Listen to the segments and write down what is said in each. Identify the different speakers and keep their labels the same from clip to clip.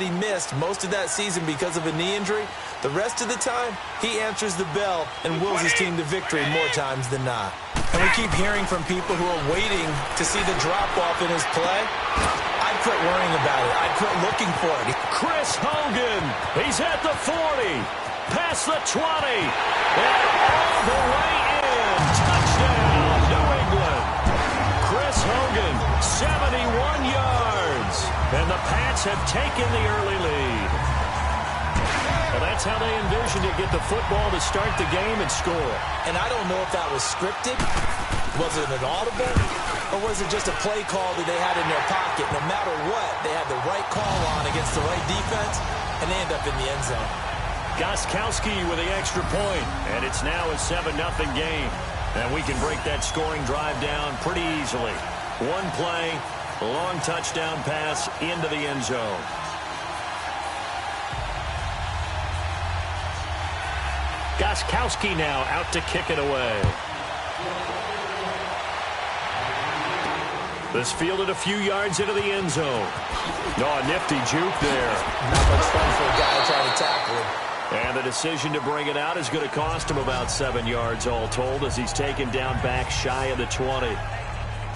Speaker 1: he missed most of that season because of a knee injury, the rest of the time, he answers the bell and wills his team to victory more times than not. And we keep hearing from people who are waiting to see the drop-off in his play. I'd quit worrying about it. I'd quit looking for it.
Speaker 2: Chris Hogan, he's at the 40, past the 20, and all the way in. Touchdown, New England. Chris Hogan, 71 yards. And the Pats have taken the early lead. Well, that's how they envisioned to get the football to start the game and score.
Speaker 1: And I don't know if that was scripted. Was it an audible? Or was it just a play call that they had in their pocket? No matter what, they had the right call on against the right defense, and they end up in the end zone.
Speaker 2: Gostkowski with the extra point, and it's now a 7-0 game. And we can break that scoring drive down pretty easily. One play, a long touchdown pass into the end zone. Gostkowski now out to kick it away. This fielded a few yards into the end zone. Oh, a nifty juke there.
Speaker 1: Not much fun for a guy trying to tackle him.
Speaker 2: And the decision to bring it out is going to cost him about 7 yards all told as he's taken down back shy of the 20.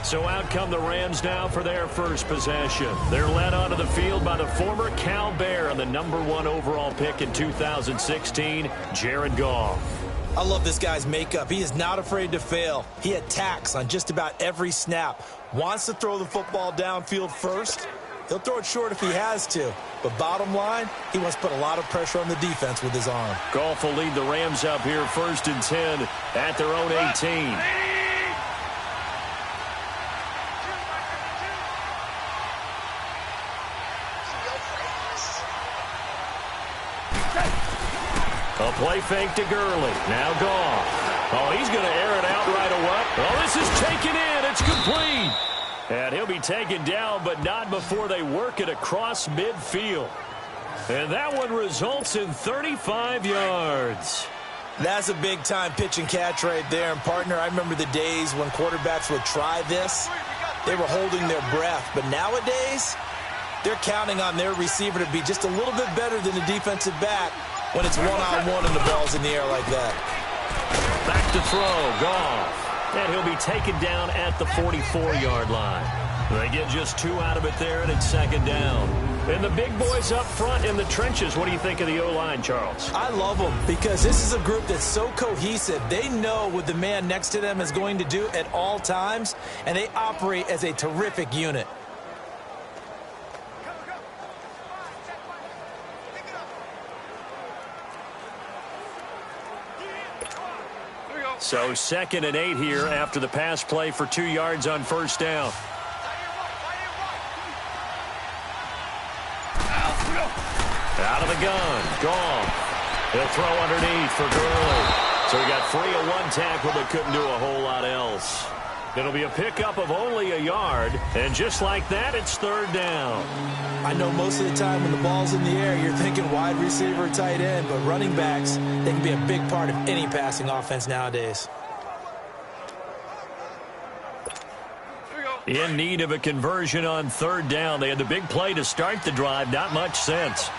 Speaker 2: So out come the Rams now for their first possession. They're led onto the field by the former Cal Bear and the #1 overall pick in 2016, Jared Goff.
Speaker 1: I love this guy's makeup. He is not afraid to fail. He attacks on just about every snap. Wants to throw the football downfield first. He'll throw it short if he has to. But bottom line, he wants to put a lot of pressure on the defense with his arm.
Speaker 2: Goff will lead the Rams up here 1st and 10 at their own 18. A play fake to Gurley. Now Goff. Oh, he's going to air it out right away. Oh, this is taken in. It's complete. And he'll be taken down, but not before they work it across midfield. And that one results in 35 yards.
Speaker 1: That's a big-time pitch and catch right there. And, partner, I remember the days when quarterbacks would try this. They were holding their breath. But nowadays, they're counting on their receiver to be just a little bit better than the defensive back when it's one-on-one and the ball's in the air like that.
Speaker 2: Back to throw, Goff. And he'll be taken down at the 44-yard line. They get just 2 out of it there, and it's 2nd down. And the big boys up front in the trenches. What do you think of the O-line, Charles?
Speaker 1: I love them because this is a group that's so cohesive. They know what the man next to them is going to do at all times, and they operate as a terrific unit.
Speaker 2: So 2nd and 8 here after the pass play for 2 yards on 1st down. Out of the gun. Goff. He'll throw underneath for Gurley. So he got free of one tackle but couldn't do a whole lot else. It'll be a pickup of only a yard. And just like that, it's 3rd down.
Speaker 1: I know most of the time when the ball's in the air, you're thinking wide receiver, tight end, but running backs, they can be a big part of any passing offense nowadays.
Speaker 2: In need of a conversion on 3rd down. They had the big play to start the drive. Not much sense.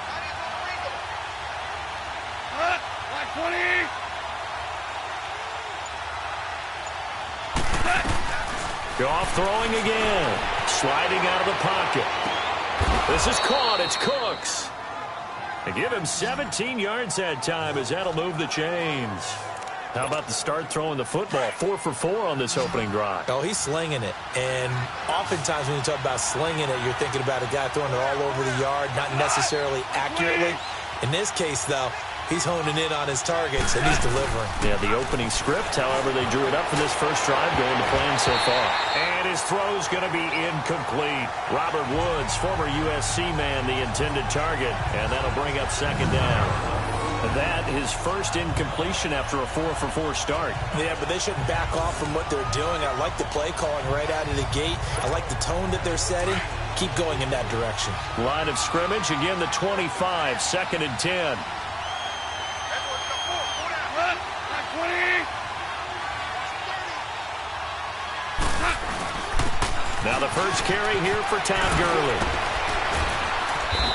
Speaker 2: Goff throwing again. Sliding out of the pocket. This is caught. It's Cooks. They give him 17 yards that time as that'll move the chains. How about the start throwing the football? 4 for 4 on this opening drive.
Speaker 1: Oh, he's slinging it. And oftentimes when you talk about slinging it, you're thinking about a guy throwing it all over the yard, not necessarily accurately. In this case, though, he's honing in on his targets, and he's delivering.
Speaker 2: Yeah, the opening script, however, they drew it up for this first drive going to plan so far. And his throw's going to be incomplete. Robert Woods, former USC man, the intended target, and that'll bring up 2nd down. That his first incompletion after a 4 for 4 start.
Speaker 1: Yeah, but they shouldn't back off from what they're doing. I like the play calling right out of the gate. I like the tone that they're setting. Keep going in that direction.
Speaker 2: Line of scrimmage, again the 25, 2nd and 10. Now the first carry here for Todd Gurley.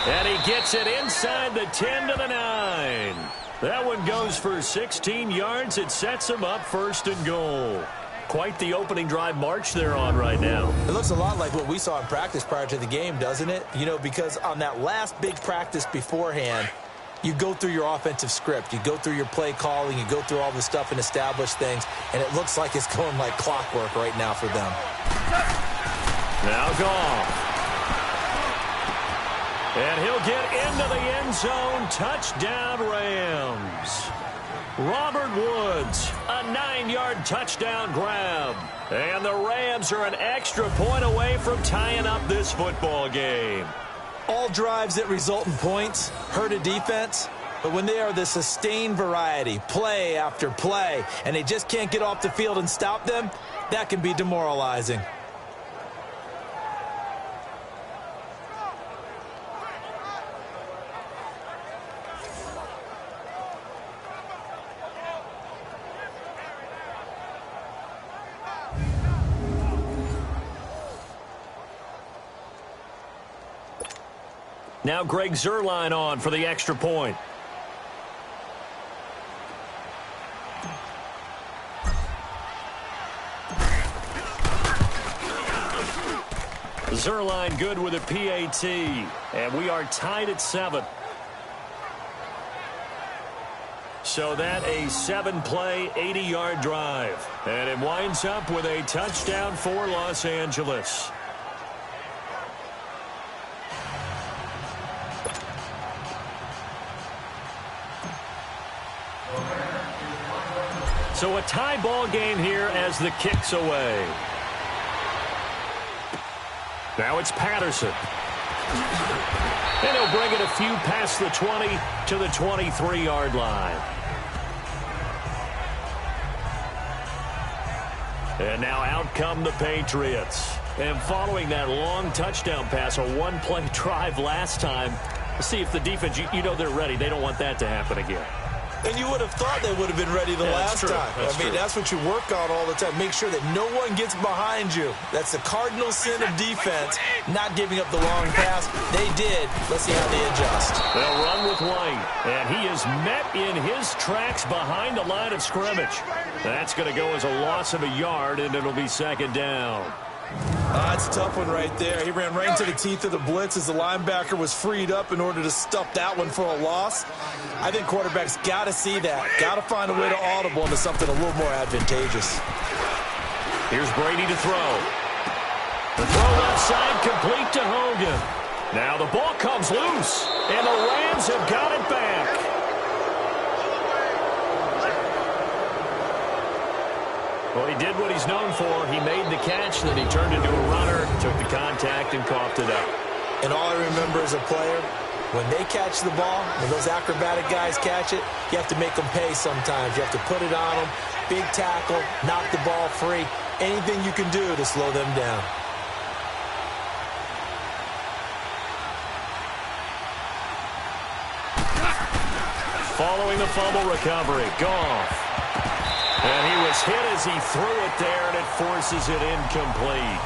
Speaker 2: And he gets it inside the 10 to the 9. That one goes for 16 yards. It sets him up 1st and goal. Quite the opening drive march they're on right now.
Speaker 1: It looks a lot like what we saw in practice prior to the game, doesn't it? You know, because on that last big practice beforehand, you go through your offensive script. You go through your play calling. You go through all the stuff and establish things. And it looks like it's going like clockwork right now for them.
Speaker 2: Now Goff. And he'll get into the end zone. Touchdown, Rams. Robert Woods, a 9-yard touchdown grab. And the Rams are an extra point away from tying up this football game.
Speaker 1: All drives that result in points hurt a defense, but when they are the sustained variety, play after play, and they just can't get off the field and stop them, that can be demoralizing.
Speaker 2: Now Greg Zuerlein on for the extra point. Zuerlein good with a PAT. And we are tied at 7. So that a 7-play, 80-yard drive. And it winds up with a touchdown for Los Angeles. So a tie ball game here as the kick's away. Now it's Patterson. And he'll bring it a few past the 20 to the 23-yard line. And now out come the Patriots. And following that long touchdown pass, a one-play drive last time, see if the defense, you know they're ready. They don't want that to happen again.
Speaker 1: And you would have thought they would have been ready the last time. That's what you work on all the time. Make sure that no one gets behind you. That's the cardinal sin of defense, not giving up the long pass. They did. Let's see how they adjust.
Speaker 2: They'll run with White, and he is met in his tracks behind the line of scrimmage. That's going to go as a loss of a yard, and it'll be 2nd down.
Speaker 1: That's a tough one right there. He ran right into the teeth of the blitz as the linebacker was freed up in order to stuff that one for a loss. I think quarterbacks got to see that. Got to find a way to audible into something a little more advantageous.
Speaker 2: Here's Brady to throw. The throw left side complete to Hogan. Now the ball comes loose, and the Rams have got it back. Well, he did what he's known for. He made the catch, then he turned into a runner, took the contact, and coughed it up.
Speaker 1: And all I remember as a player, when they catch the ball, when those acrobatic guys catch it, you have to make them pay sometimes. You have to put it on them, big tackle, knock the ball free, anything you can do to slow them down.
Speaker 2: Following the fumble recovery, Goff. And he was hit as he threw it there, and it forces it incomplete.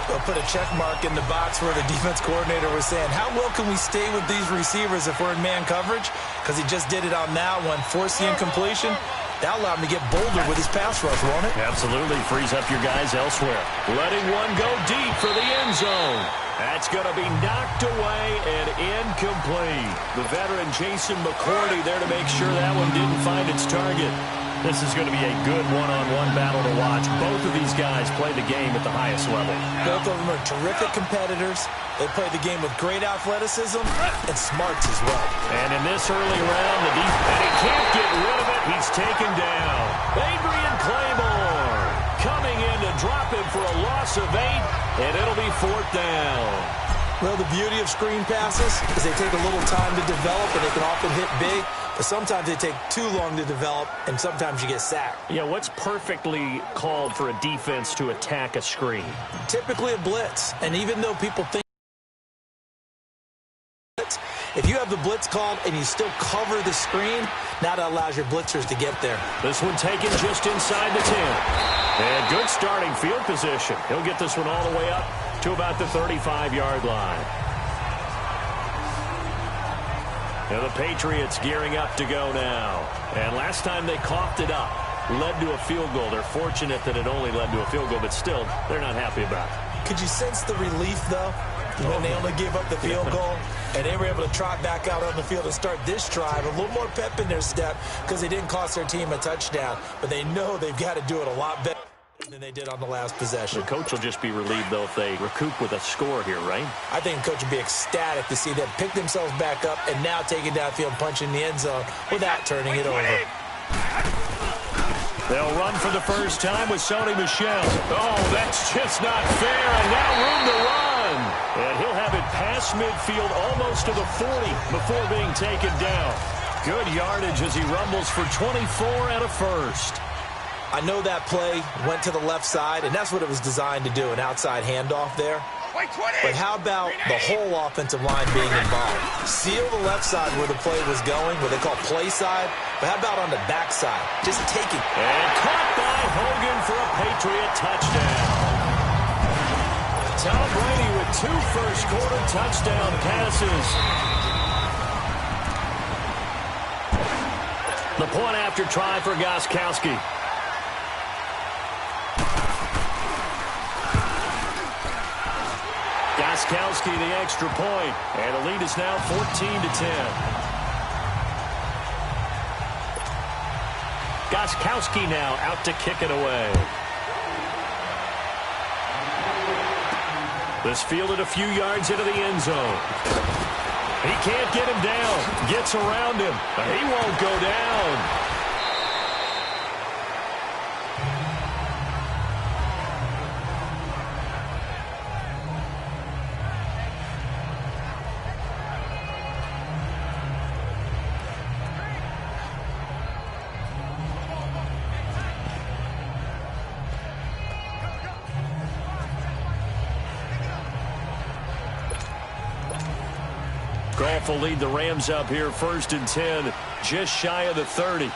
Speaker 1: They'll put a check mark in the box where the defense coordinator was saying, how well can we stay with these receivers if we're in man coverage? Because he just did it on that one, forced the incompletion. That allowed him to get bolder with his pass rush, won't it?
Speaker 2: Absolutely. Frees up your guys elsewhere. Letting one go deep for the end zone. That's going to be knocked away and incomplete. The veteran Jason McCourty there to make sure that one didn't find its target. This is going to be a good one-on-one battle to watch. Both of these guys play the game at the highest level.
Speaker 1: Both of them are terrific competitors. They play the game with great athleticism and smarts as well.
Speaker 2: And in this early round, and he can't get rid of it. He's taken down. Adrian Claymore coming in to drop him for a loss of 8, and it'll be 4th down.
Speaker 1: Well, the beauty of screen passes is they take a little time to develop, and they can often hit big. But sometimes they take too long to develop, and sometimes you get sacked.
Speaker 2: Yeah, what's perfectly called for a defense to attack a screen?
Speaker 1: Typically a blitz. And even though people think if you have the blitz called and you still cover the screen, now that allows your blitzers to get there.
Speaker 2: This one taken just inside the 10. And good starting field position. He'll get this one all the way up to about the 35-yard line. And the Patriots gearing up to go now. And last time they coughed it up, led to a field goal. They're fortunate that it only led to a field goal, but still, they're not happy about it.
Speaker 1: Could you sense the relief, though, when they only gave up the field goal? And they were able to trot back out on the field and start this drive. A little more pep in their step because they didn't cost their team a touchdown. But they know they've got to do it a lot better than they did on the last possession.
Speaker 2: The coach will just be relieved, though, if they recoup with a score here, right?
Speaker 1: I think the coach would be ecstatic to see them pick themselves back up and now take it downfield, punching the end zone without turning it over.
Speaker 2: They'll run for the first time with Sony Michel. Oh, that's just not fair, and now room to run. And he'll have it past midfield almost to the 40 before being taken down. Good yardage as he rumbles for 24 and a first.
Speaker 1: I know that play went to the left side, and that's what it was designed to do, an outside handoff there. But how about the whole offensive line being involved? Seal the left side where the play was going, what they call play side. But how about on the back side? Just taking.
Speaker 2: And caught by Hogan for a Patriot touchdown. Tom Brady with 2 first-quarter touchdown passes. The point after try for Gostkowski. Gostkowski the extra point, and the lead is now 14-10. Gostkowski now out to kick it away. This fielded a few yards into the end zone. He can't get him down. Gets around him. He won't go down. Goff will lead the Rams up here 1st and 10, just shy of the 30.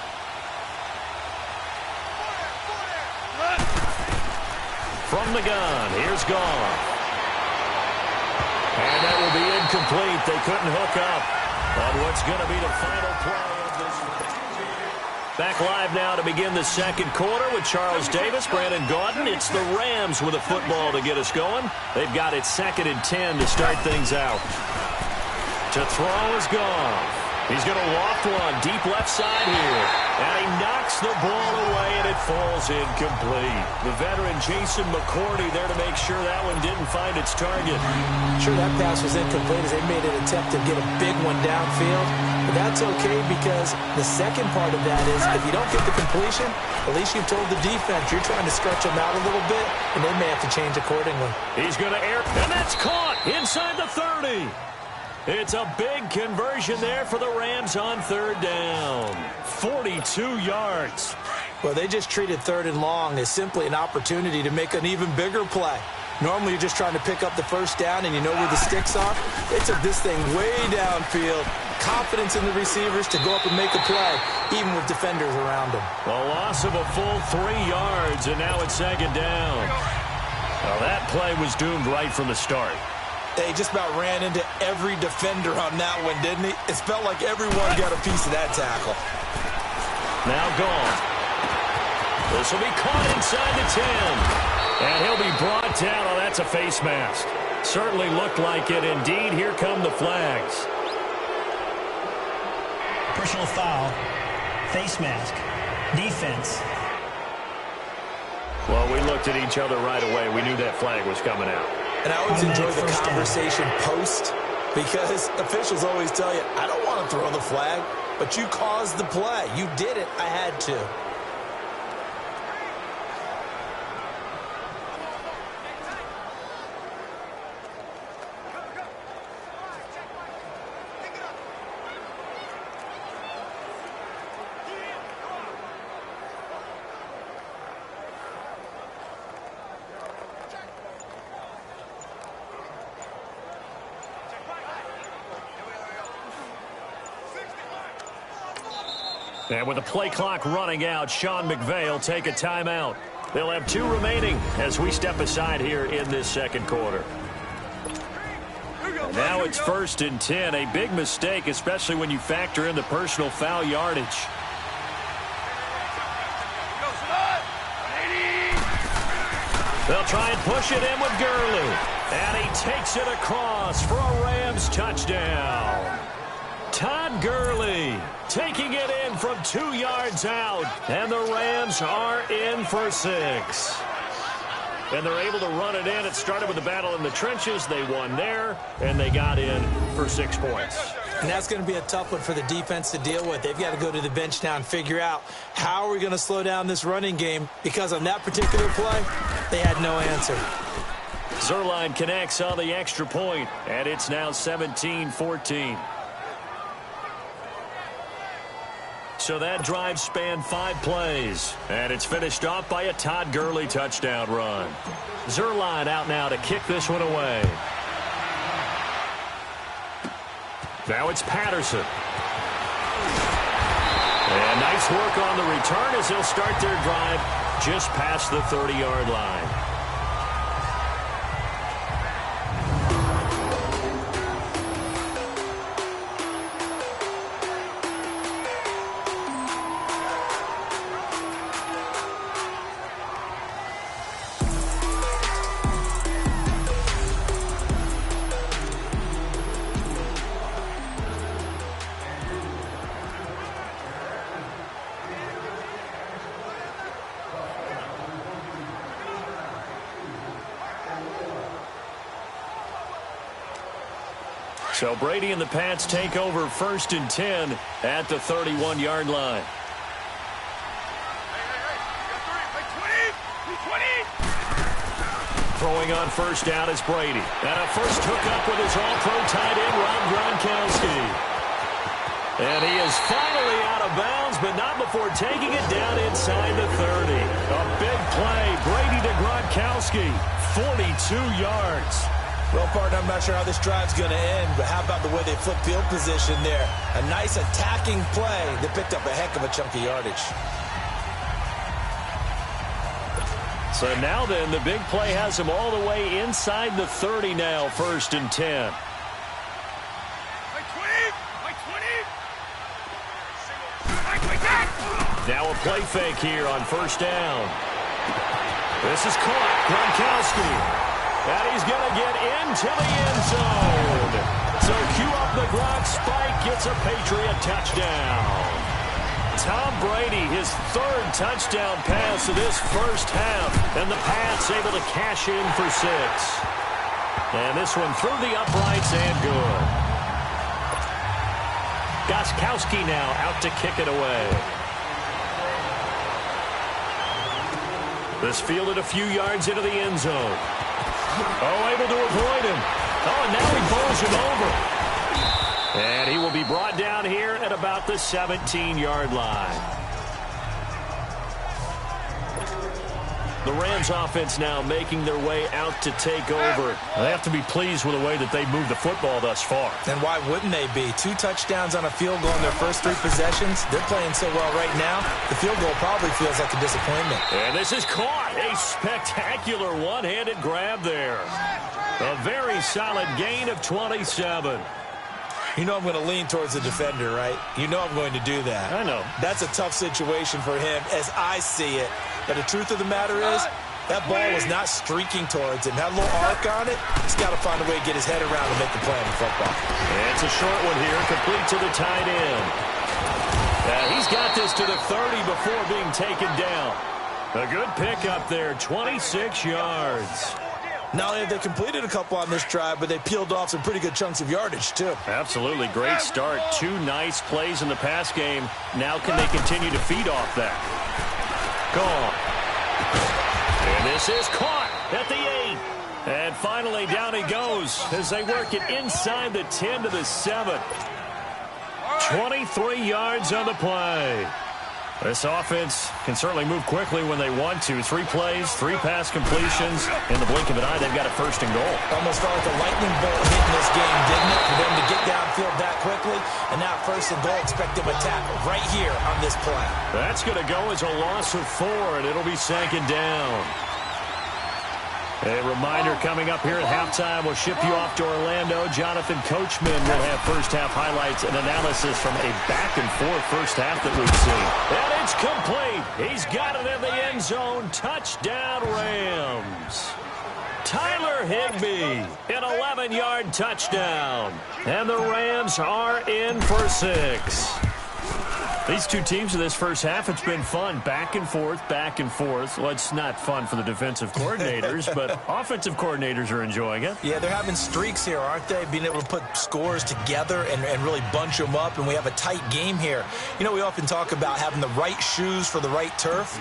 Speaker 2: From the gun, here's Goff. And that will be incomplete. They couldn't hook up on what's going to be the final play of this one. Back live now to begin the second quarter with Charles Davis, Brandon Gaudin. It's the Rams with a football to get us going. They've got it 2nd and 10 to start things out. To throw is Goff. He's going to loft one deep left side here. And he knocks the ball away, and it falls incomplete. The veteran Jason McCourty there to make sure that one didn't find its target.
Speaker 1: Sure, that pass was incomplete as they made an attempt to get a big one downfield. But that's okay because the second part of that is if you don't get the completion, at least you've told the defense you're trying to stretch them out a little bit, and they may have to change accordingly.
Speaker 2: He's going to air, and that's caught inside the 30. It's a big conversion there for the Rams on 3rd down. 42 yards.
Speaker 1: Well, they just treated 3rd and long as simply an opportunity to make an even bigger play. Normally, you're just trying to pick up the first down and you know where the sticks are. They took this thing way downfield. Confidence in the receivers to go up and make a play, even with defenders around them.
Speaker 2: A loss of a full 3 yards, and now it's 2nd down. Well, that play was doomed right from the start.
Speaker 1: They just about ran into every defender on that one, didn't he? It felt like everyone got a piece of that tackle.
Speaker 2: Now gone. This will be caught inside the 10. And he'll be brought down. Oh, that's a face mask. Certainly looked like it. Indeed, here come the flags.
Speaker 3: Personal foul. Face mask. Defense.
Speaker 2: Well, we looked at each other right away. We knew that flag was coming out.
Speaker 1: And I always enjoy the conversation post because officials always tell you, I don't want to throw the flag, but you caused the play. You did it. I had to.
Speaker 2: And with the play clock running out, Sean McVay will take a timeout. They'll have 2 remaining as we step aside here in this second quarter. Now it's 1st and 10. A big mistake, especially when you factor in the personal foul yardage. They'll try and push it in with Gurley. And he takes it across for a Rams touchdown. Todd Gurley taking it in from 2 yards out. And the Rams are in for 6. And they're able to run it in. It started with a battle in the trenches. They won there, and they got in for 6 points.
Speaker 1: And that's going to be a tough one for the defense to deal with. They've got to go to the bench now and figure out how are we going to slow down this running game, because on that particular play, they had no answer.
Speaker 2: Zuerlein connects on the extra point, and it's now 17-14. So that drive spanned 5 plays, and it's finished off by a Todd Gurley touchdown run. Zuerlein out now to kick this one away. Now it's Patterson. And nice work on the return as they'll start their drive just past the 30-yard line. So Brady and the Pats take over 1st and 10 at the 31-yard line. Throwing on 1st down is Brady. And a first hookup with his all-pro tight end, Rob Gronkowski. And he is finally out of bounds, but not before taking it down inside the 30. A big play. Brady to Gronkowski. 42 yards.
Speaker 1: Well, partner, I'm not sure how this drive's going to end, but how about the way they flip field position there? A nice attacking play that picked up a heck of a chunk of yardage.
Speaker 2: So now then, the big play has him all the way inside the 30 now, 1st and 10. Now a play fake here on 1st down. This is caught. Gronkowski. And he's going to get into the end zone. So cue up the Gronk spike, gets a Patriot touchdown. Tom Brady, his 3rd touchdown pass of this first half. And the Pats able to cash in for 6. And this one through the uprights and good. Gostkowski now out to kick it away. This fielded a few yards into the end zone. Oh, able to avoid him. Oh, and now he bowls him over. And he will be brought down here at about the 17-yard line. The Rams offense now making their way out to take over. They have to be pleased with the way that they moved the football thus far.
Speaker 1: And why wouldn't they be? 2 touchdowns on a field goal in their first 3 possessions. They're playing so well right now, the field goal probably feels like a disappointment.
Speaker 2: And this is caught. A spectacular one-handed grab there. A very solid gain of 27.
Speaker 1: You know I'm going to lean towards the defender, right? You know I'm going to do that.
Speaker 2: I know.
Speaker 1: That's a tough situation for him as I see it. But the truth of the matter is, that ball was not streaking towards him. Had a little arc on it. He's got to find a way to get his head around and make the play in football.
Speaker 2: And it's a short one here, complete to the tight end. He's got this to the 30 before being taken down. A good pickup there, 26 yards.
Speaker 1: Not only have they completed a couple on this drive, but they peeled off some pretty good chunks of yardage, too.
Speaker 2: Absolutely. Great start. 2 nice plays in the pass game. Now can they continue to feed off that? Gone. And this is caught at the 8. And finally down he goes as they work it inside the 10 to the 7. 23 yards on the play. This offense can certainly move quickly when they want to. 3 plays, 3 pass completions. In the blink of an eye, they've got a 1st and goal.
Speaker 1: Almost felt like a lightning bolt hitting this game, didn't it? For them to get downfield that quickly. And now 1st and goal, expect them to tackle right here on this play.
Speaker 2: That's going to go as a loss of 4, and it'll be 2nd down. A reminder coming up here at halftime. We'll ship you off to Orlando. Jonathan Coachman will have first-half highlights and analysis from a back-and-forth first half that we've seen. And it's complete. He's got it in the end zone. Touchdown, Rams. Tyler Higbee, an 11-yard touchdown. And the Rams are in for 6. These two teams in this first half, it's been fun. Back and forth, back and forth. Well, it's not fun for the defensive coordinators, but offensive coordinators are enjoying it.
Speaker 1: Yeah, they're having streaks here, aren't they? Being able to put scores together and really bunch them up, and we have a tight game here. You know, we often talk about having the right shoes for the right turf.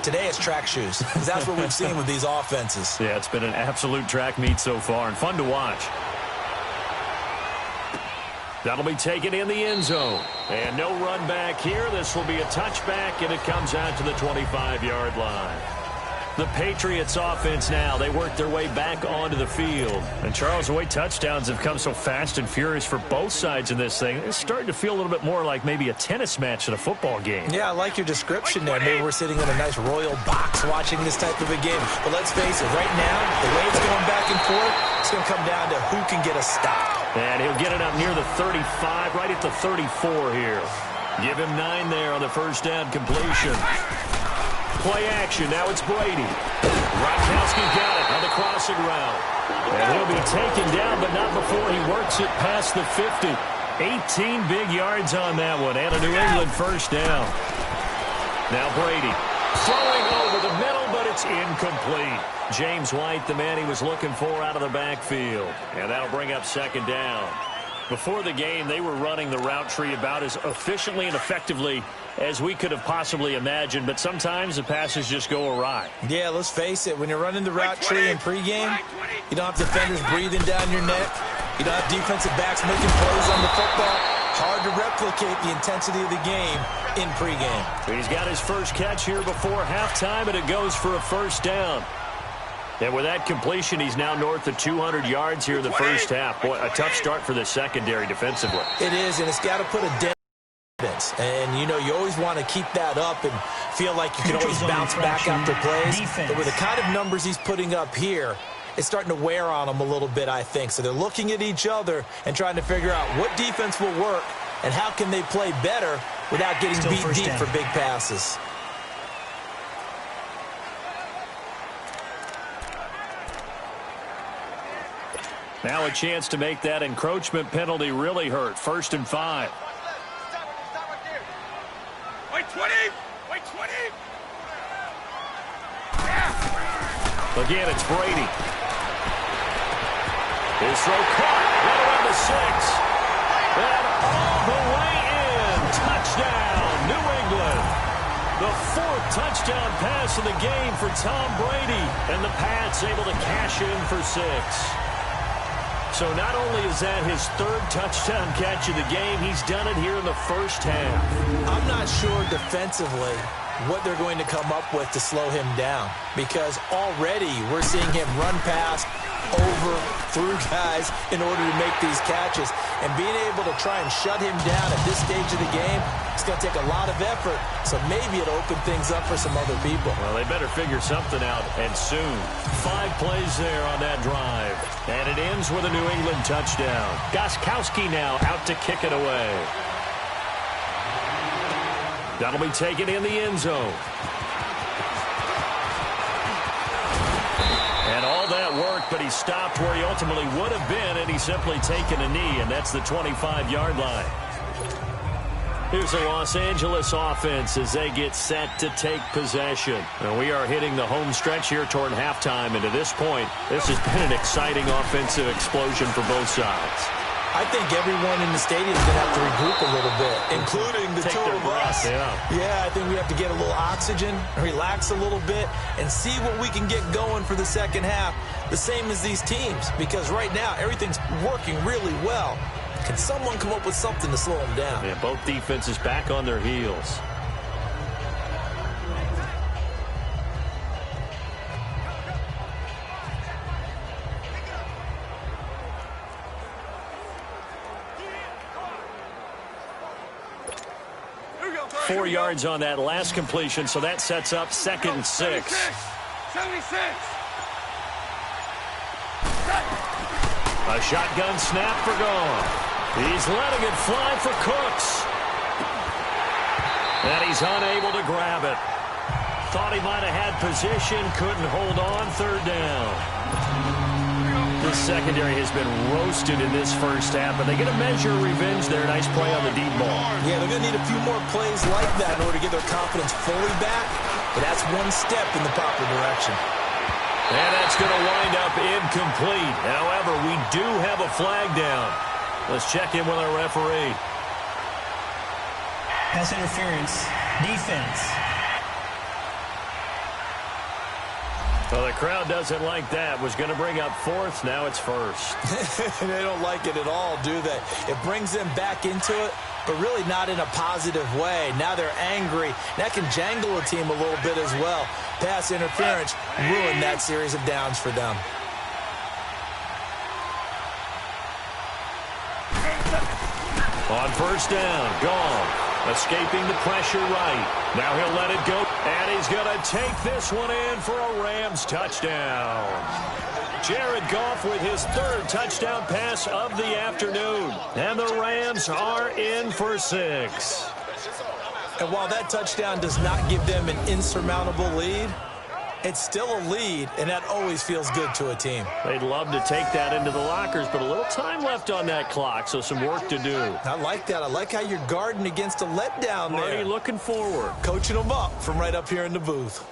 Speaker 1: Today it's track shoes, because that's what we've seen with these offenses.
Speaker 2: Yeah, it's been an absolute track meet so far, and fun to watch. That'll be taken in the end zone. And no run back here. This will be a touchback, and it comes out to the 25-yard line. The Patriots offense now, they work their way back onto the field. And Charles, the way touchdowns have come so fast and furious for both sides in this thing, it's starting to feel a little bit more like maybe a tennis match than a football game.
Speaker 1: Yeah, I like your description there. Maybe we're sitting in a nice royal box watching this type of a game. But let's face it, right now, the way it's going back and forth, it's going to come down to who can get a stop.
Speaker 2: And he'll get it up near the 35, right at the 34 here. Give him 9 there on the first down completion. Play action. Now it's Brady. Gronkowski got it on the crossing route. And he'll be taken down, but not before he works it past the 50. 18 big yards on that one, and a New England first down. Now Brady throwing over the middle, but it's incomplete. James White, the man he was looking for out of the backfield. And that'll bring up second down. Before the game, they were running the route tree about as efficiently and effectively as we could have possibly imagined, but sometimes the passes just go awry.
Speaker 1: Yeah, let's face it. When you're running the route tree in pregame, you don't have defenders breathing down your neck. You don't have defensive backs making plays on the football. Hard to replicate the intensity of the game in pregame.
Speaker 2: He's got his first catch here before halftime, and it goes for a first down. And with that completion, he's now north of 200 yards here in the first half. Boy, a tough start for the secondary defensively.
Speaker 1: It is, and it's got to put a dent. And, you know, you always want to keep that up and feel like you can always bounce back after plays. But with the kind of numbers he's putting up here, it's starting to wear on them a little bit, I think. So they're looking at each other and trying to figure out what defense will work and how can they play better without getting beat deep for big passes.
Speaker 2: Now a chance to make that encroachment penalty really hurt. 1st and 5.
Speaker 4: Wait 20! Wait 20!
Speaker 2: Again, it's Brady. His throw caught right around the 6. And all the way in. Touchdown, New England. The 4th touchdown pass of the game for Tom Brady. And the Pats able to cash in for 6. So not only is that his 3rd touchdown catch of the game, he's done it here in the first half.
Speaker 1: I'm not sure defensively what they're going to come up with to slow him down, because already we're seeing him run past, over, through guys in order to make these catches. And being able to try and shut him down at this stage of the game, it's going to take a lot of effort. So maybe it'll open things up for some other people.
Speaker 2: Well, they better figure something out, and soon. 5 plays there on that drive. And it ends with a New England touchdown. Gostkowski now out to kick it away. That'll be taken in the end zone. And all that work, but he stopped where he ultimately would have been, and he's simply taken a knee, and that's the 25-yard line. Here's the Los Angeles offense as they get set to take possession. And we are hitting the home stretch here toward halftime, and to this point, this has been an exciting offensive explosion for both sides.
Speaker 1: I think everyone in the stadium is going to have to regroup a little bit, including the two of us. Yeah, I think we have to get a little oxygen, relax a little bit, and see what we can get going for the second half, the same as these teams, because right now everything's working really well. Can someone come up with something to slow them down?
Speaker 2: Yeah, both defenses back on their heels. Four yards on that last completion, so that sets up 2nd and 6.
Speaker 4: 76!
Speaker 2: A shotgun snap for Goff. He's letting it fly for Cooks. And he's unable to grab it. Thought he might have had position, couldn't hold on, third down. This secondary has been roasted in this first half, but they get a measure of revenge there. Nice play on the deep ball.
Speaker 1: Yeah, they're going to need a few more plays like that in order to get their confidence fully back, but that's one step in the proper direction.
Speaker 2: And that's going to wind up incomplete. However, we do have a flag down. Let's check in with our referee.
Speaker 3: Pass interference. Defense.
Speaker 2: Well, the crowd doesn't like that. Was going to bring up fourth. Now it's first.
Speaker 1: They don't like it at all, do they? It brings them back into it, but really not in a positive way. Now they're angry. That can jangle a team a little bit as well. Pass interference ruined that series of downs for them.
Speaker 2: On first down, Goff escaping the pressure right. Now he'll let it go, and he's going to take this one in for a Rams touchdown. Jared Goff with his third touchdown pass of the afternoon. And the Rams are in for 6.
Speaker 1: And while that touchdown does not give them an insurmountable lead, it's still a lead, and that always feels good to a team.
Speaker 2: They'd love to take that into the lockers, but a little time left on that clock, so some work to do.
Speaker 1: I like that. I like how you're guarding against a letdown there.
Speaker 2: Marty looking forward.
Speaker 1: Coaching them up from right up here in the booth.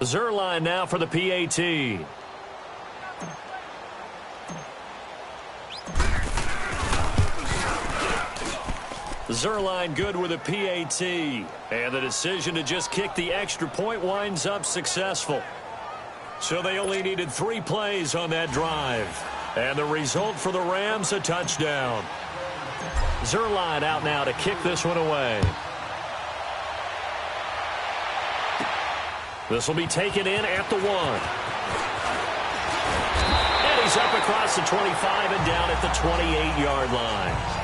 Speaker 2: Zuerlein now for the PAT. Zuerlein good with a PAT. And the decision to just kick the extra point winds up successful. So they only needed 3 plays on that drive. And the result for the Rams, a touchdown. Zuerlein out now to kick this one away. This will be taken in at the 1. And he's up across the 25 and down at the 28-yard line.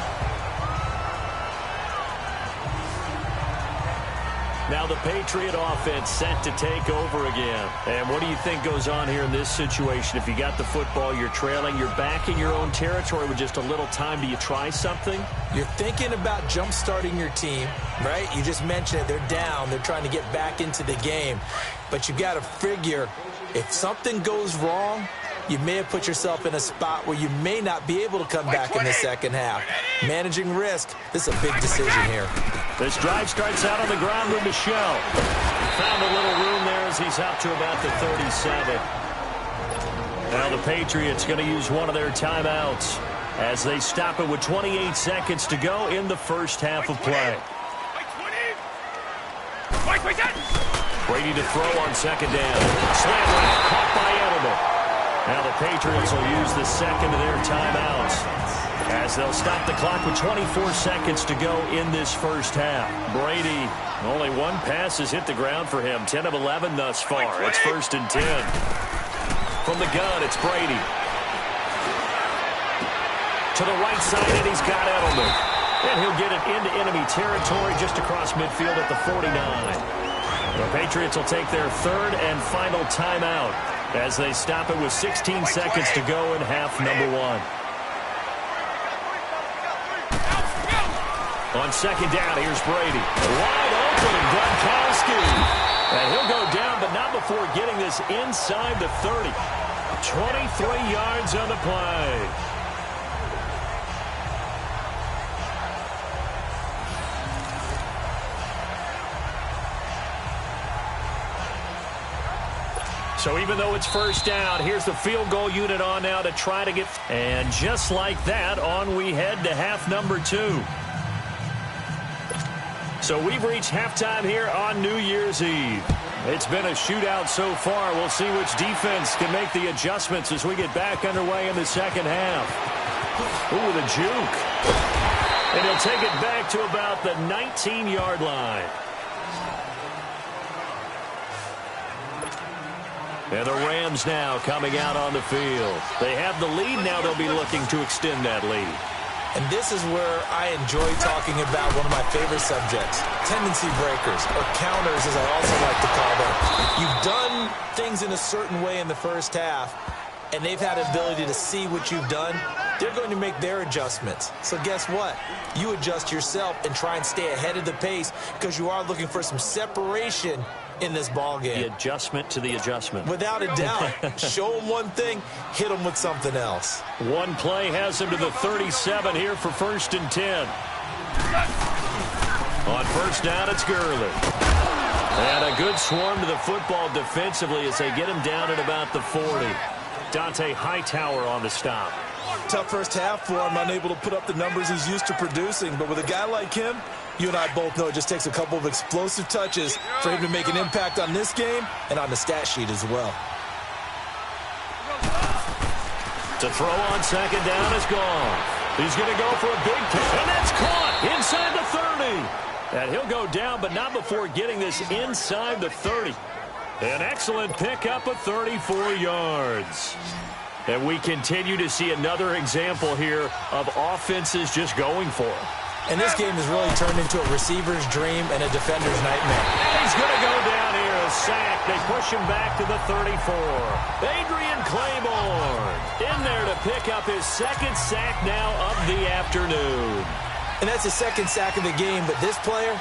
Speaker 2: Now the Patriot offense set to take over again. And what do you think goes on here in this situation? If you got the football, you're trailing, you're back in your own territory with just a little time. Do you try something?
Speaker 1: You're thinking about jump-starting your team, right? You just mentioned it. They're down. They're trying to get back into the game. But you got to figure if something goes wrong, you may have put yourself in a spot where you may not be able to come back in the second half. Managing risk, this is a big decision here.
Speaker 2: This drive starts out on the ground with Michel. Found a little room there as he's out to about the 37. Now the Patriots going to use one of their timeouts as they stop it with 28 seconds to go in the first half of play. Brady to throw on second down. Slam right, caught by Edelman. Now the Patriots will use the second of their timeouts as they'll stop the clock with 24 seconds to go in this first half. Brady, only one pass has hit the ground for him. 10 of 11 thus far. It's 1st and 10. From the gun, it's Brady. To the right side, and he's got Edelman. And he'll get it into enemy territory just across midfield at the 49. The Patriots will take their third and final timeout as they stop it with 16 seconds to go in half number 1. On second down, here's Brady. Wide open, and Gronkowski. And he'll go down, but not before getting this inside the 30. 23 yards on the play. So even though it's first down, here's the field goal unit on now to try to get... And just like that, on we head to half number 2. So we've reached halftime here on New Year's Eve. It's been a shootout so far. We'll see which defense can make the adjustments as we get back underway in the second half. Ooh, the juke. And he'll take it back to about the 19-yard line. And the Rams now coming out on the field. They have the lead now. They'll be looking to extend that lead.
Speaker 1: And this is where I enjoy talking about one of my favorite subjects, tendency breakers, or counters as I also like to call them. You've done things in a certain way in the first half, and they've had the ability to see what you've done. They're going to make their adjustments. So guess what? You adjust yourself and try and stay ahead of the pace because you are looking for some separation in this ball game.
Speaker 2: The adjustment to the adjustment.
Speaker 1: Without a doubt. Show them one thing, hit them with something else.
Speaker 2: One play has him to the 37 here for 1st and 10. On first down, it's Gurley. And a good swarm to the football defensively as they get him down at about the 40. Dante Hightower on the stop.
Speaker 1: Tough first half for him, unable to put up the numbers he's used to producing. But with a guy like him, you and I both know it just takes a couple of explosive touches for him to make an impact on this game and on the stat sheet as well.
Speaker 2: To throw on second down is gone. He's going to go for a big kick, and that's caught inside the 30. And he'll go down, but not before getting this inside the 30. An excellent pickup of 34 yards. And we continue to see another example here of offenses just going for it.
Speaker 1: And this game has really turned into a receiver's dream and a defender's nightmare.
Speaker 2: And he's going to go down here, a sack. They push him back to the 34. Adrian Claiborne in there to pick up his second sack now of the afternoon.
Speaker 1: And that's the second sack of the game, but this player,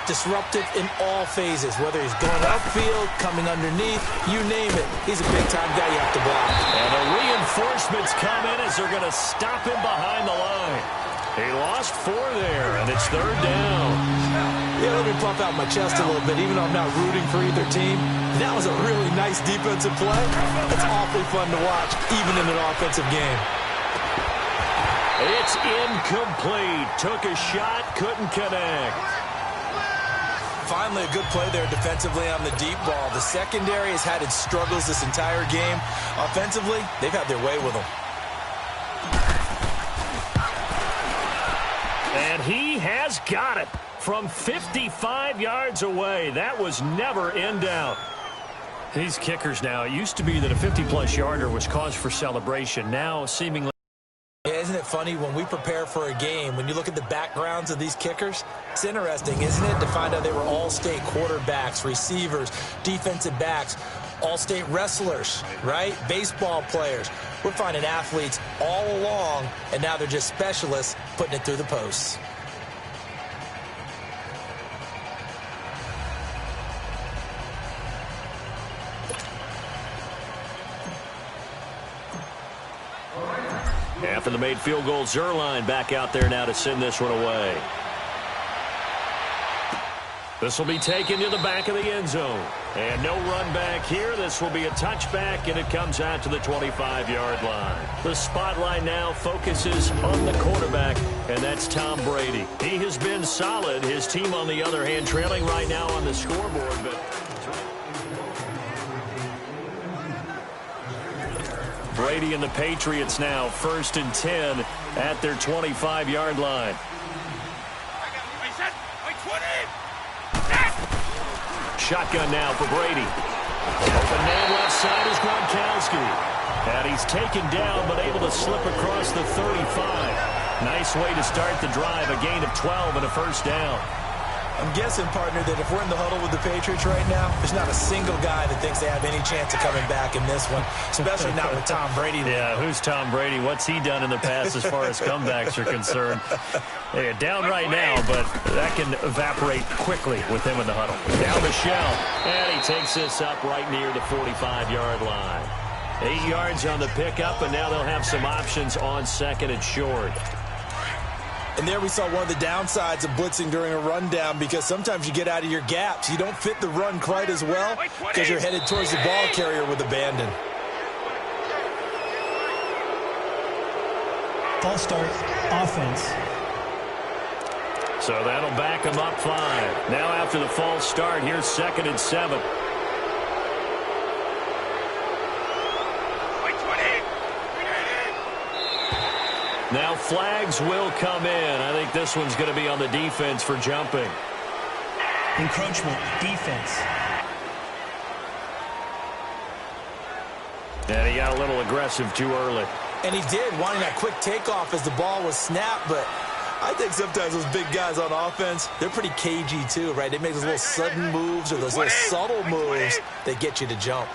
Speaker 1: disruptive in all phases, whether he's going upfield, coming underneath, you name it. He's a big-time guy you have to block.
Speaker 2: And the reinforcements come in as they're going to stop him behind the line. He lost 4 there, and it's 3rd down.
Speaker 1: Yeah, let me pump out my chest a little bit, even though I'm not rooting for either team. That was a really nice defensive play. It's awfully fun to watch, even in an offensive game.
Speaker 2: It's incomplete. Took a shot, couldn't connect.
Speaker 1: Finally, a good play there defensively on the deep ball. The secondary has had its struggles this entire game. Offensively, they've had their way with them.
Speaker 2: And he has got it from 55 yards away. That was never in doubt. These kickers now, it used to be that a 50-plus yarder was cause for celebration. Now, seemingly.
Speaker 1: Yeah, isn't it funny when we prepare for a game, when you look at the backgrounds of these kickers, it's interesting, isn't it, to find out they were all-state quarterbacks, receivers, defensive backs, all-state wrestlers, right? Baseball players. We're finding athletes all along, and now they're just specialists putting it through the posts.
Speaker 2: After the made field goal, Zuerlein back out there now to send this one away. This will be taken to the back of the end zone. And no run back here. This will be a touchback, and it comes out to the 25-yard line. The spotlight now focuses on the quarterback, and that's Tom Brady. He has been solid. His team, on the other hand, trailing right now on the scoreboard. But Brady and the Patriots now 1st and 10 at their 25-yard line. Shotgun now for Brady. Open man left side is Gronkowski. And he's taken down but able to slip across the 35. Nice way to start the drive. A gain of 12 and a first down.
Speaker 1: I'm guessing, partner, that if we're in the huddle with the Patriots right now, there's not a single guy that thinks they have any chance of coming back in this one, especially not with Tom Brady there.
Speaker 2: Yeah, who's Tom Brady? What's he done in the past as far as comebacks are concerned? They're down right now, but that can evaporate quickly with him in the huddle. Down Michelle, and he takes this up right near the 45-yard line. 8 yards on the pickup, and now they'll have some options on second and short.
Speaker 1: And there we saw one of the downsides of blitzing during a rundown, because sometimes you get out of your gaps. You don't fit the run quite as well because you're headed towards the ball carrier with abandon.
Speaker 3: False start, offense.
Speaker 2: So that'll back him up 5. Now after the false start, here's 2nd and 7. Now flags will come in. I think this one's going to be on the defense for jumping.
Speaker 3: Encroachment, defense.
Speaker 2: And he got a little aggressive too early.
Speaker 1: And he did, wanting that quick takeoff as the ball was snapped, but I think sometimes those big guys on offense, they're pretty cagey too, right? They make those little sudden moves or those little subtle moves that get you to jump.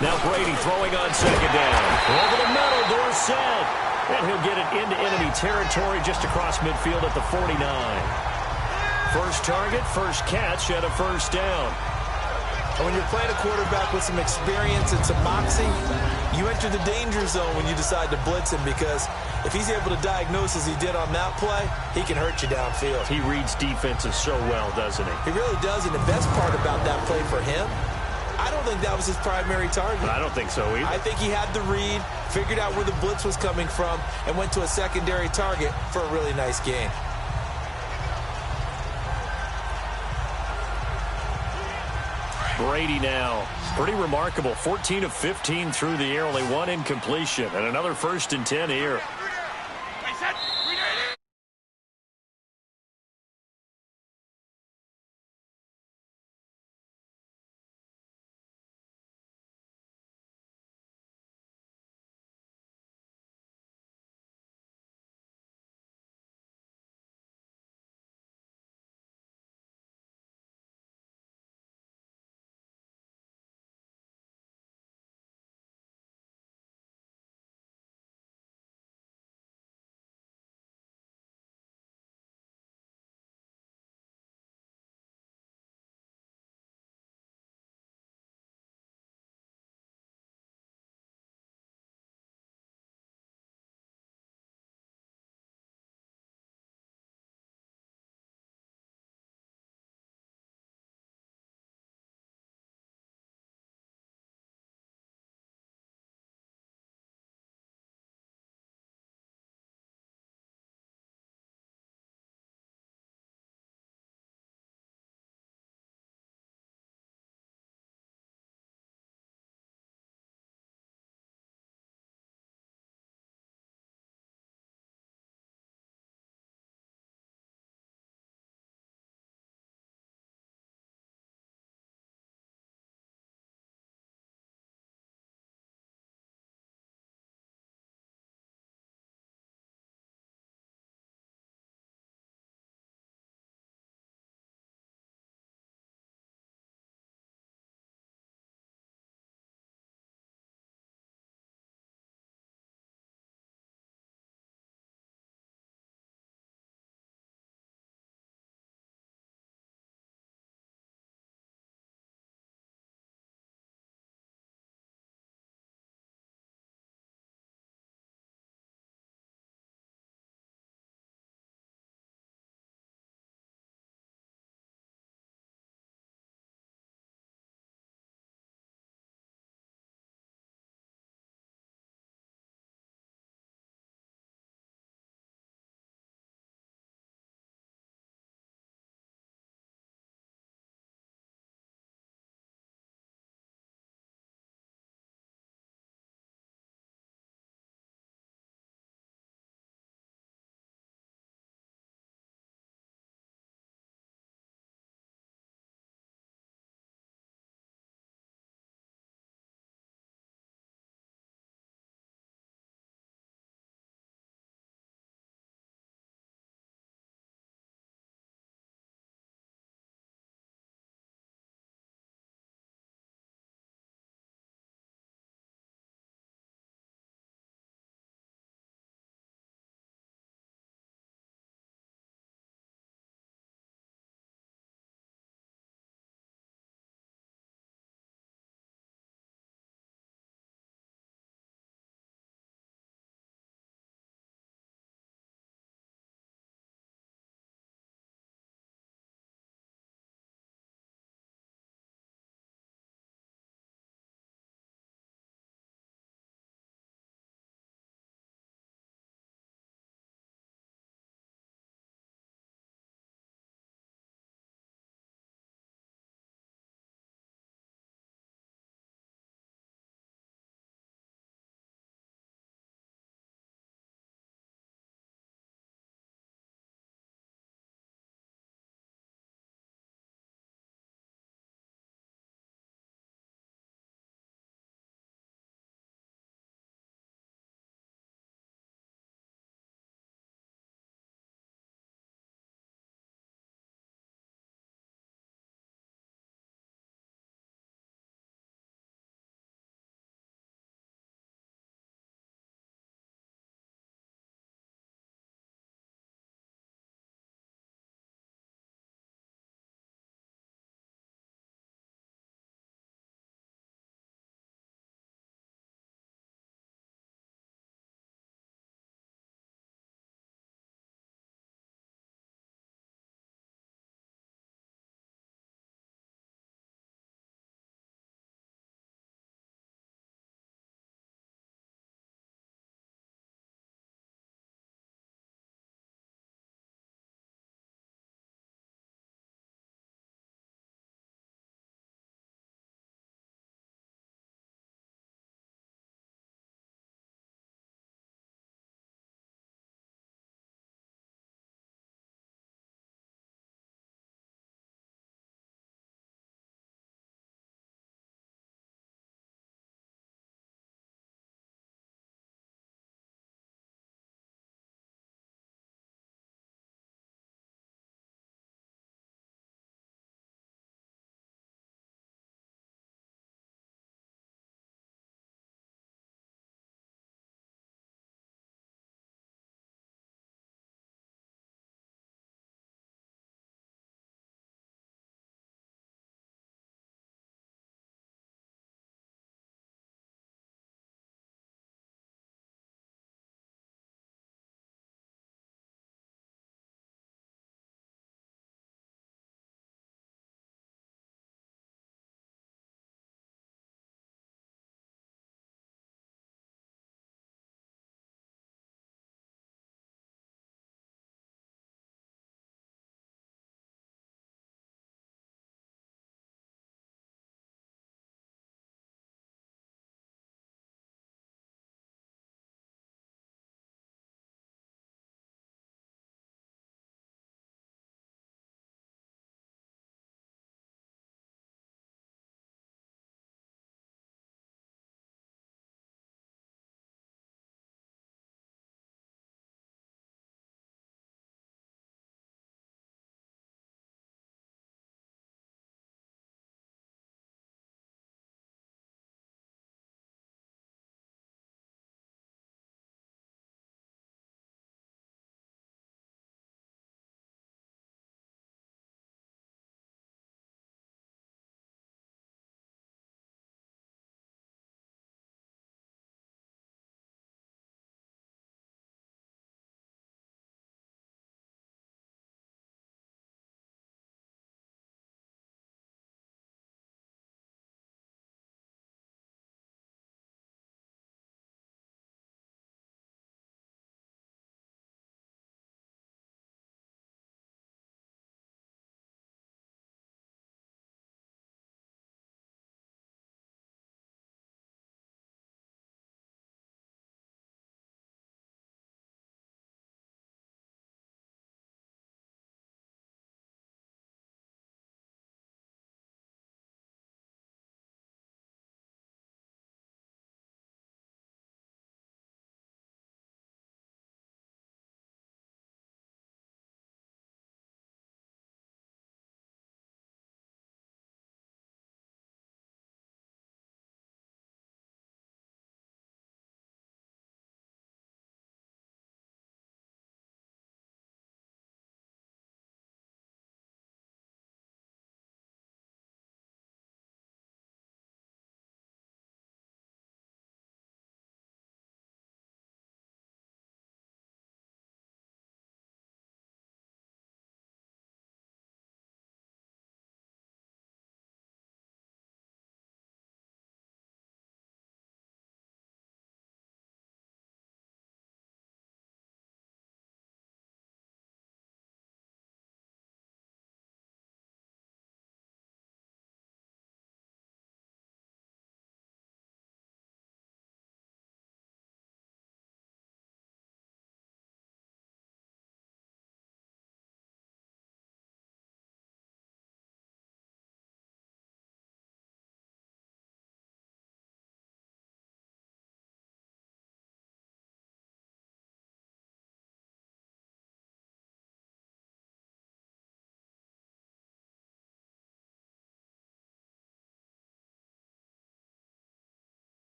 Speaker 2: Now Brady throwing on second down. Over the middle, Dorsett. And he'll get it into enemy territory just across midfield at the 49. First target, first catch, and a first down.
Speaker 1: And when you're playing a quarterback with some experience and some moxie, you enter the danger zone when you decide to blitz him, because if he's able to diagnose as he did on that play, he can hurt you downfield.
Speaker 2: He reads defenses so well, doesn't he?
Speaker 1: He really does, and the best part about that play for him, I don't think that was his primary target.
Speaker 2: I don't think so either.
Speaker 1: I think he had the read, figured out where the blitz was coming from, and went to a secondary target for a really nice gain.
Speaker 2: Brady now. Pretty remarkable. 14 of 15 through the air. Only one incompletion. And another 1st and 10 here.